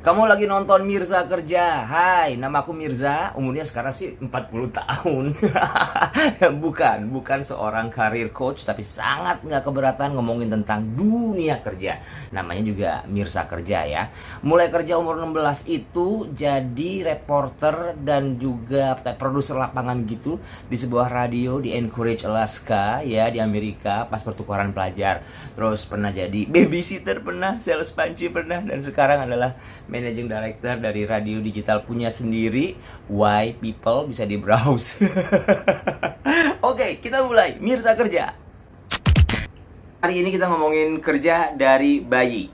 Kamu lagi nonton Mirza Kerja. Hai, nama aku Mirza. Umurnya sekarang sih 40 tahun. Bukan seorang career coach, tapi sangat nggak keberatan ngomongin tentang dunia kerja. Namanya juga Mirza Kerja ya. Mulai kerja umur 16 itu jadi reporter dan juga produser lapangan gitu di sebuah radio di Anchorage, Alaska ya, di Amerika pas pertukaran pelajar. Terus pernah jadi babysitter, pernah sales panci, pernah, dan sekarang adalah Managing Director dari radio digital punya sendiri, Why People, bisa di browse. Oke, kita mulai Mirza Kerja. Hari ini kita ngomongin kerja dari bayi.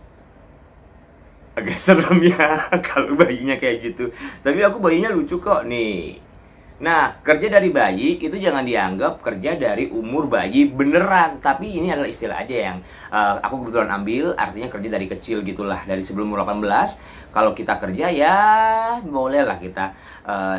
Agak serem ya kalau bayinya kayak gitu. Tapi aku bayinya lucu kok nih. Nah, kerja dari bayi itu jangan dianggap kerja dari umur bayi beneran. Tapi ini adalah istilah aja yang aku kebetulan ambil. Artinya kerja dari kecil gitulah. Dari sebelum umur 18. Kalau kita kerja ya bolehlah kita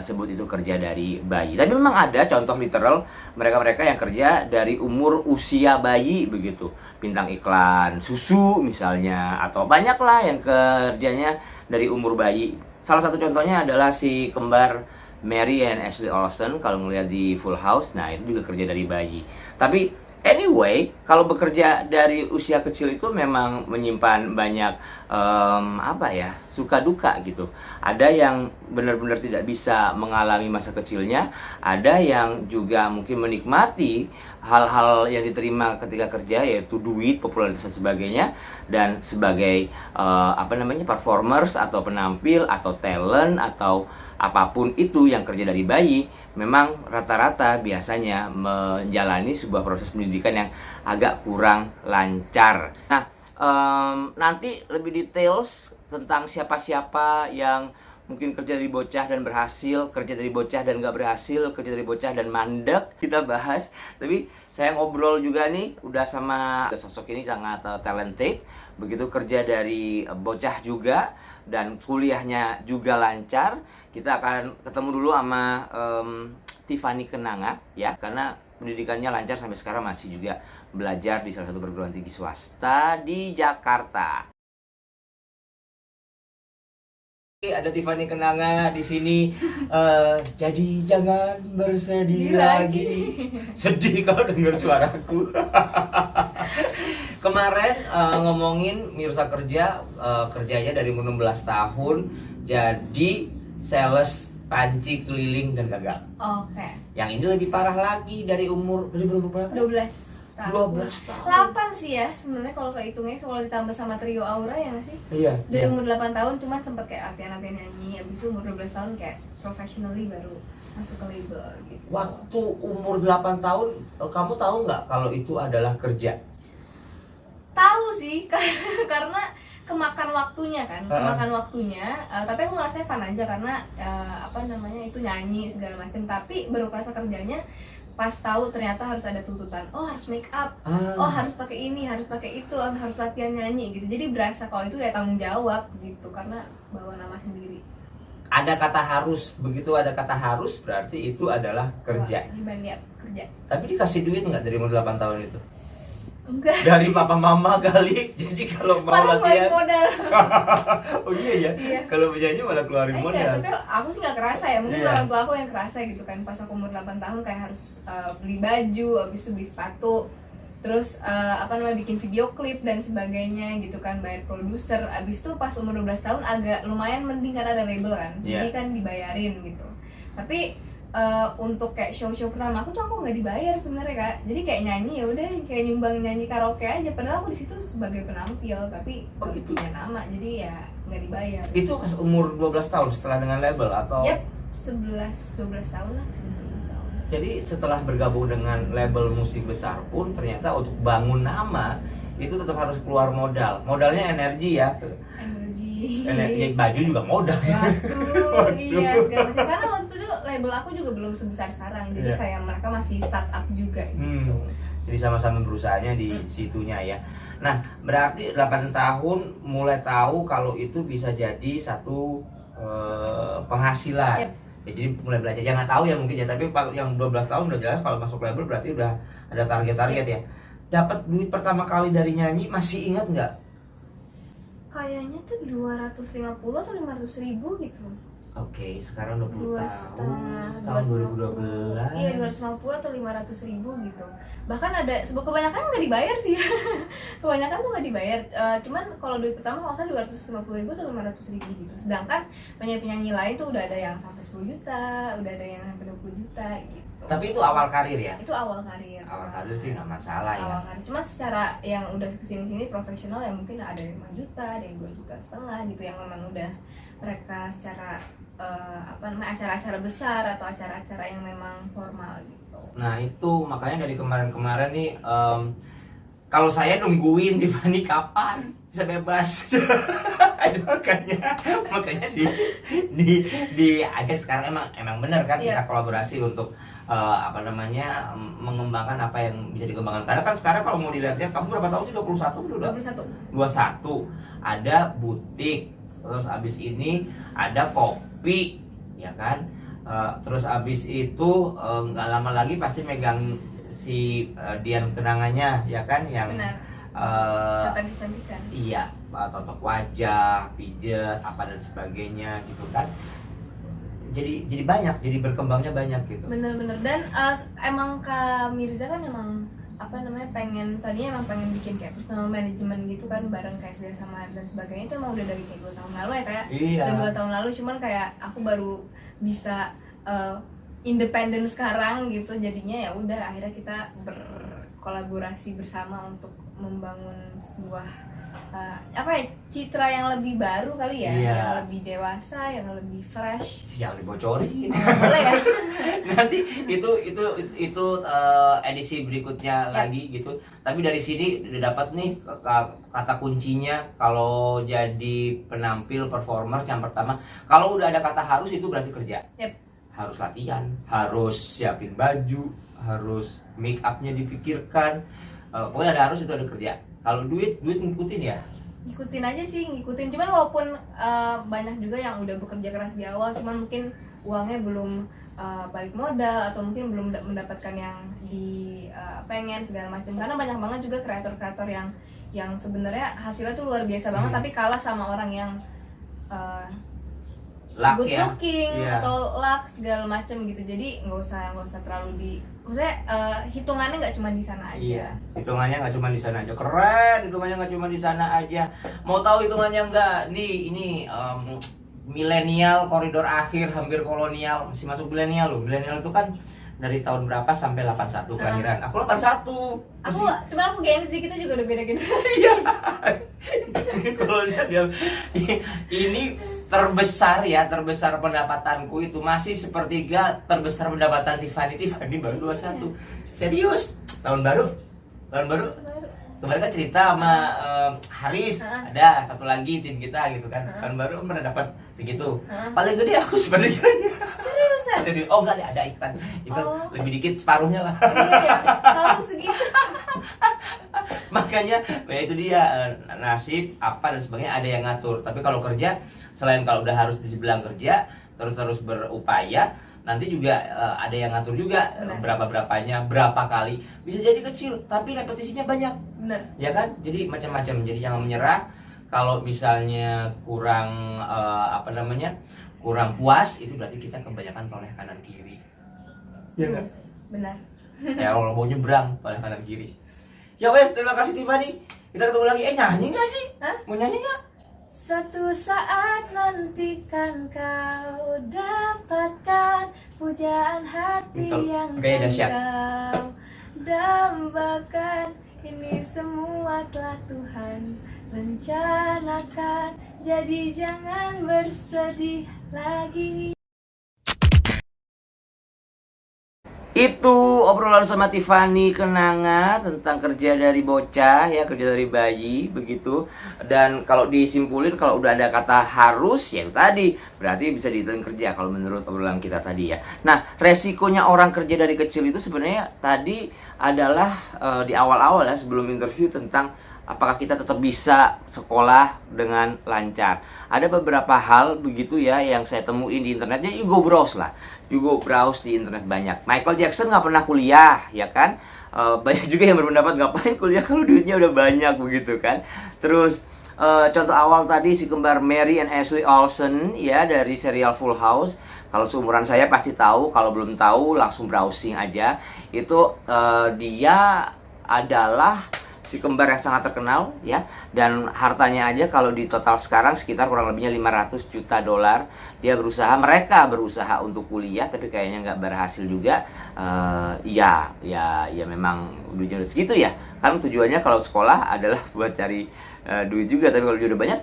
sebut itu kerja dari bayi. Tapi memang ada contoh literal mereka-mereka yang kerja dari umur usia bayi begitu. Bintang iklan susu misalnya. Atau banyaklah yang kerjanya dari umur bayi. Salah satu contohnya adalah si kembar Mary and Ashley Olsen kalau ngeliat di Full House. Nah, itu juga kerja dari bayi. Tapi anyway, kalau bekerja dari usia kecil itu memang menyimpan banyak suka duka gitu. Ada yang benar-benar tidak bisa mengalami masa kecilnya, ada yang juga mungkin menikmati hal-hal yang diterima ketika kerja, yaitu duit, popularitas dan sebagainya, dan sebagai performers atau penampil atau talent atau apapun itu yang kerja dari bayi, memang rata-rata biasanya menjalani sebuah proses pendidikan yang agak kurang lancar. Nah, nanti lebih details tentang siapa-siapa yang mungkin kerja dari bocah dan berhasil, kerja dari bocah dan gak berhasil, kerja dari bocah dan mandek, kita bahas. Tapi saya ngobrol juga nih, udah sama sosok ini sangat talented, begitu kerja dari bocah juga, dan kuliahnya juga lancar. Kita akan ketemu dulu sama Tiffany Kenanga ya, karena pendidikannya lancar sampai sekarang, masih juga belajar di salah satu perguruan tinggi swasta di Jakarta. Ada Tiffany Kenanga di sini. Jadi jangan bersedih lagi. Sedih kalau dengar suaraku. Kemarin ngomongin Mirza Kerja, kerjanya dari umur 16 tahun jadi sales panci keliling dan gagal. Oke. Yang ini lebih parah lagi, dari umur berapa? 12 tahun. 12 tahun. 8 sih ya sebenarnya kalau kehitungnya, kalau ditambah sama trio Aura ya nggak sih? Iya. Dari Iya. umur 8 tahun cuman sempet kayak latihan-latihan nyanyi, habis itu umur 12 tahun kayak professionally baru masuk ke label gitu. Waktu umur 8 tahun, kamu tahu nggak kalau itu adalah kerja? Tahu sih karena kemakan waktunya kan, tapi aku ngerasa fun aja karena itu nyanyi segala macam, tapi baru kerasa kerjanya pas tahu ternyata harus ada tuntutan, oh harus make up, oh harus pakai ini, harus pakai itu, harus latihan nyanyi gitu. Jadi berasa kalau itu ya tanggung jawab gitu, karena bawa nama sendiri. Ada kata harus, begitu ada kata harus berarti itu adalah kerja. Kewajiban ya, kerja. Tapi dikasih duit nggak dari umur 8 tahun itu? Enggak. Dari papa mama kali. Jadi kalau mau Paling latihan modal. oh iya ya. Iya. Kalau penyanyi malah keluarin modal. Iya, tapi aku sih nggak kerasa ya. Mungkin Iya. orang tua aku yang kerasa gitu kan. Pas aku umur 8 tahun kayak harus beli baju, habis itu beli sepatu, terus bikin video klip dan sebagainya gitu kan, bayar produser. Habis itu pas umur 12 tahun agak lumayan mending karena ada label kan. Iya. Jadi kan dibayarin gitu. Tapi untuk kayak show-show pertama aku tuh aku nggak dibayar sebenarnya Kak. Jadi kayak nyanyi ya udah kayak nyumbang nyanyi karaoke aja, padahal aku di situ sebagai penampil tapi Oh, gitu. punya nama, jadi ya nggak dibayar. Itu pas umur 12 tahun setelah dengan label atau? Yap, 11-12 tahun lah, 11-12 tahun. Jadi setelah bergabung dengan label musik besar pun ternyata untuk bangun nama itu tetap harus keluar modal. Modalnya energi ya. Energi. Baju juga modal. Waktu, iya segala macam. Karena waktu itu label aku juga belum sebesar sekarang, jadi Iya. kayak mereka masih startup juga gitu. Jadi sama-sama berusahanya di situnya ya. Nah, berarti 8 tahun mulai tahu kalau itu bisa jadi satu penghasilan. Yep. Ya, jadi mulai belajar. Ya nggak tahu ya mungkin ya, tapi yang 12 tahun udah jelas kalau masuk label berarti udah ada target-target ya. Dapat duit pertama kali dari nyanyi masih ingat nggak? Kayaknya tuh 250 atau 500 ribu gitu. Oke, sekarang 20 Dua tahun, setengah, tahun 2012. Iya, 250 atau 500 ribu gitu. Bahkan ada kebanyakan nggak dibayar sih. Kebanyakan tuh nggak dibayar. Cuman kalau duit pertama kalau saya 250 ribu atau 500 ribu gitu. Sedangkan penyanyi lain tuh udah ada yang sampai 10 juta, udah ada yang sampai 20 juta gitu. Tapi itu awal karir ya? Itu awal karir. Awal karir sih nggak masalah ya. Awal karir. Cuman secara yang udah kesini-sini profesional ya mungkin ada yang 5 juta, ada yang 2,5 juta gitu yang memang udah mereka secara acara-acara besar atau acara-acara yang memang formal gitu. Nah itu makanya dari kemarin-kemarin nih kalau saya nungguin Tiffany kapan bisa bebas. makanya diajak sekarang emang benar kan kita kolaborasi untuk mengembangkan apa yang bisa dikembangkan. Karena kan sekarang kalau mau dilihat-lihat, kamu berapa tahun sih? 21 udah? 21. Ada butik, terus abis ini ada kopi, ya kan? Terus abis itu nggak lama lagi pasti megang si Dian Kenangannya, ya kan? Yang kecantikan. Iya, totok wajah, pijet, apa dan sebagainya gitu kan. Jadi banyak, jadi berkembangnya banyak gitu. Bener-bener. Dan emang Kak Mirza kan emang tadinya pengen bikin kayak personal management gitu kan, bareng kayak kerja sama dan sebagainya. Itu emang udah dari kayak 2 tahun lalu ya kayak. Iya. Dari 2 tahun lalu, cuman kayak aku baru bisa independen sekarang gitu. Jadinya ya udah akhirnya kita berkolaborasi bersama untuk membangun sebuah citra yang lebih baru kali ya, yang lebih dewasa, yang lebih fresh. Jangan dibocorin. Boleh ya. Nanti itu edisi berikutnya lagi gitu. Tapi dari sini udah dapat nih kata kuncinya kalau jadi penampil performer. Yang pertama, kalau udah ada kata harus itu berarti kerja. Yep. Harus latihan, harus siapin baju, harus make upnya dipikirkan. Pokoknya ada harus, itu ada kerja. Kalau duit ngikutin ya? Ngikutin aja sih, ngikutin. Cuman walaupun banyak juga yang udah bekerja keras di awal, cuman mungkin uangnya belum balik modal atau mungkin belum mendapatkan yang pengen segala macam. Karena banyak banget juga kreator-kreator yang sebenarnya hasilnya tuh luar biasa banget, tapi kalah sama orang yang good looking atau luck segala macam gitu. Jadi nggak usah terlalu maksudnya hitungannya nggak cuma di sana aja. Iya, hitungannya nggak cuma di sana aja. Keren, hitungannya nggak cuma di sana aja. Mau tahu hitungannya nggak? Ini milenial, koridor akhir, hampir kolonial, masih masuk milenial loh. Milenial itu kan dari tahun berapa sampai 81 kelahiran. Aku 81. Cuma aku Gen Z, kita juga udah beda generasi. Iya. Kalau lihat ya, ini terbesar pendapatanku itu masih sepertiga terbesar pendapatan Tiffany baru 21. Serius. Tahun baru kemarin kan cerita sama Haris, ada satu lagi tim kita gitu kan. Tahun baru pernah dapat segitu. Paling gede aku sepertiganya. Seriusan? Serius. Oh enggak ada iklan lebih dikit separuhnya lah. Iya, kalau segitu. Makanya ya itu dia, nasib apa dan sebagainya ada yang ngatur. Tapi kalau kerja, selain kalau udah harus dibilang kerja terus berupaya, nanti juga ada yang ngatur juga berapanya, berapa kali. Bisa jadi kecil tapi repetisinya banyak. Bener. Ya kan? Jadi macam-macam. Jadi jangan menyerah. Kalau misalnya kurang kurang puas, itu berarti kita kebanyakan toleh kanan kiri. Iya kan? Benar. Ya kalau mau nyebrang toleh kanan kiri. Ya wes, terima kasih Tiffany. Kita ketemu lagi. Nyanyi nggak sih? Hah? Mau nyanyi nggak? Suatu saat nantikan kau dapatkan pujaan hati yang kau dambakan. Ini semua telah Tuhan rencanakan, jadi jangan bersedih lagi. Itu obrolan sama Tiffany Kenanga tentang kerja dari bocah ya, kerja dari bayi begitu. Dan kalau disimpulin, kalau udah ada kata harus yang tadi, berarti bisa dihitung kerja kalau menurut obrolan kita tadi ya. Nah, resikonya orang kerja dari kecil itu sebenarnya tadi adalah di awal-awal ya sebelum interview tentang apakah kita tetap bisa sekolah dengan lancar? Ada beberapa hal begitu ya yang saya temuin di internetnya. You go browse lah, you go browse di internet banyak. Michael Jackson nggak pernah kuliah, ya kan? Banyak juga yang berpendapat ngapain kuliah kalau duitnya udah banyak begitu kan. Terus contoh awal tadi si kembar Mary and Ashley Olsen ya dari serial Full House. Kalau seumuran saya pasti tahu, kalau belum tahu langsung browsing aja. Itu dia adalah si kembar yang sangat terkenal ya, dan hartanya aja kalau di total sekarang sekitar kurang lebihnya 500 juta dolar. Mereka berusaha untuk kuliah tapi kayaknya nggak berhasil juga. Ya memang duitnya udah segitu ya, kan tujuannya kalau sekolah adalah buat cari duit juga, tapi kalau duit udah banyak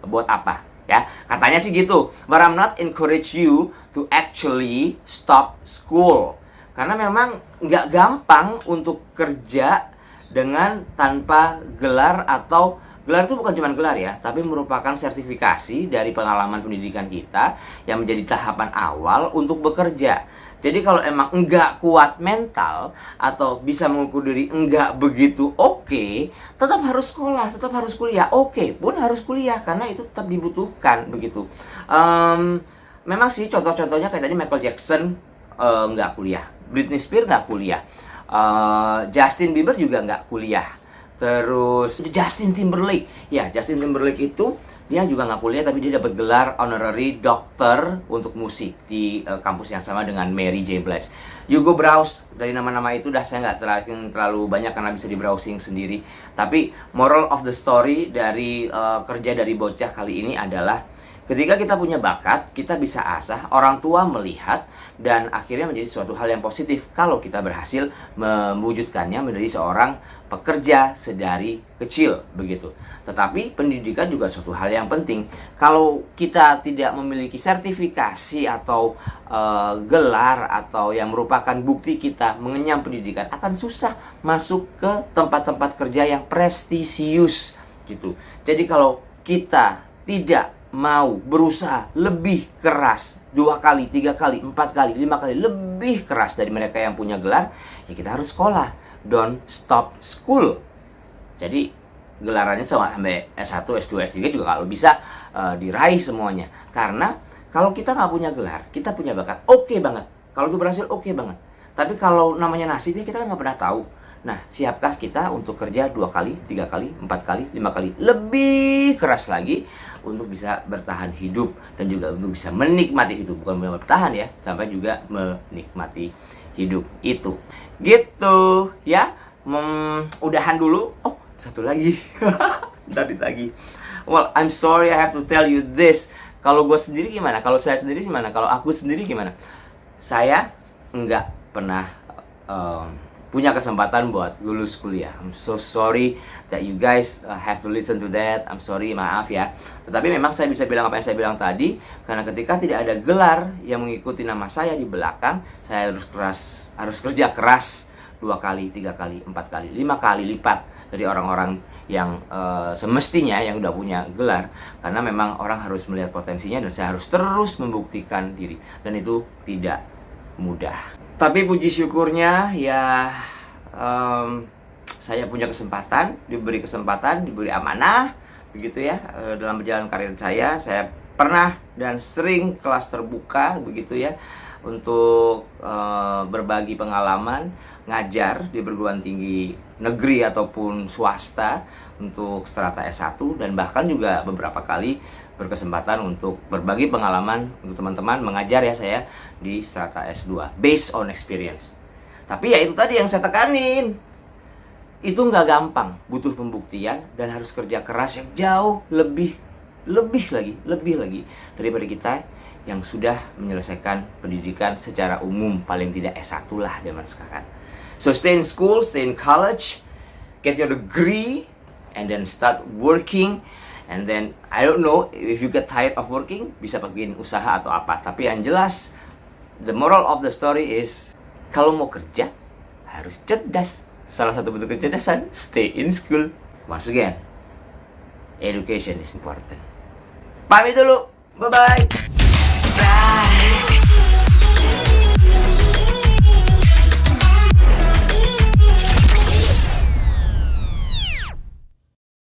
buat apa ya, katanya sih gitu. But I'm not encourage you to actually stop school, karena memang nggak gampang untuk kerja dengan tanpa gelar, atau gelar itu bukan cuma gelar ya, tapi merupakan sertifikasi dari pengalaman pendidikan kita yang menjadi tahapan awal untuk bekerja. Jadi kalau emang enggak kuat mental atau bisa mengukur diri enggak begitu oke, tetap harus sekolah, tetap harus kuliah. Oke, pun harus kuliah karena itu tetap dibutuhkan begitu. Memang sih contoh-contohnya kayak tadi Michael Jackson enggak kuliah, Britney Spears enggak kuliah. Justin Bieber juga nggak kuliah. Terus Justin Timberlake, ya Justin Timberlake itu dia juga nggak kuliah, tapi dia dapat gelar honorary doctor untuk musik di kampus yang sama dengan Mary J. Blige. You go browse dari nama-nama itu, dah saya nggak terlalu banyak karena bisa di browsing sendiri. Tapi moral of the story dari kerja dari bocah kali ini adalah ketika kita punya bakat, kita bisa asah, orang tua melihat, dan akhirnya menjadi suatu hal yang positif kalau kita berhasil mewujudkannya menjadi seorang pekerja sedari kecil begitu. Tetapi pendidikan juga suatu hal yang penting. Kalau kita tidak memiliki sertifikasi atau gelar atau yang merupakan bukti kita mengenyam pendidikan, akan susah masuk ke tempat-tempat kerja yang prestisius gitu. Jadi kalau kita tidak mau berusaha lebih keras 2 kali, 3 kali, 4 kali, 5 kali lebih keras dari mereka yang punya gelar, ya kita harus sekolah. Don't stop school. Jadi gelarannya sampai S1, S2, S3 juga kalau bisa diraih semuanya. Karena kalau kita nggak punya gelar, kita punya bakat, oke banget. Kalau itu berhasil, oke banget. Tapi kalau namanya nasibnya, kita nggak pernah tahu. Nah, siapkah kita untuk kerja 2 kali, 3 kali, 4 kali, 5 kali lebih keras lagi untuk bisa bertahan hidup dan juga untuk bisa menikmati hidup, bukan bertahan ya, sampai juga menikmati hidup itu. Gitu ya. Udahan dulu. Oh, satu lagi. Tadi lagi. Well, I'm sorry I have to tell you this. Kalau gue sendiri gimana? Kalau saya sendiri gimana? Kalau aku sendiri gimana? Saya nggak pernah punya kesempatan buat lulus kuliah. I'm so sorry that you guys have to listen to that. I'm sorry, maaf ya. Tetapi memang saya bisa bilang apa yang saya bilang tadi, karena ketika tidak ada gelar yang mengikuti nama saya di belakang, saya harus kerja keras 2 kali, 3 kali, 4 kali, 5 kali lipat dari orang-orang yang semestinya yang udah punya gelar, karena memang orang harus melihat potensinya dan saya harus terus membuktikan diri, dan itu tidak mudah. Tapi puji syukurnya ya saya punya kesempatan, diberi amanah begitu ya. Dalam perjalanan karir saya pernah dan sering kelas terbuka begitu ya, untuk berbagi pengalaman ngajar di perguruan tinggi negeri ataupun swasta untuk strata S1, dan bahkan juga beberapa kali berkesempatan untuk berbagi pengalaman untuk teman-teman mengajar ya saya di strata S2 based on experience. Tapi ya itu tadi yang saya tekanin, itu nggak gampang, butuh pembuktian dan harus kerja keras yang jauh lebih lagi daripada kita yang sudah menyelesaikan pendidikan secara umum, paling tidak S1 lah zaman sekarang. So stay in school, stay in college, get your degree, and then start working. And then, I don't know, if you get tired of working, bisa bikin usaha atau apa. Tapi yang jelas, the moral of the story is, kalau mau kerja, harus cerdas. Salah satu bentuk kecerdasan, stay in school. Once again, education is important. Pamit dulu, bye-bye.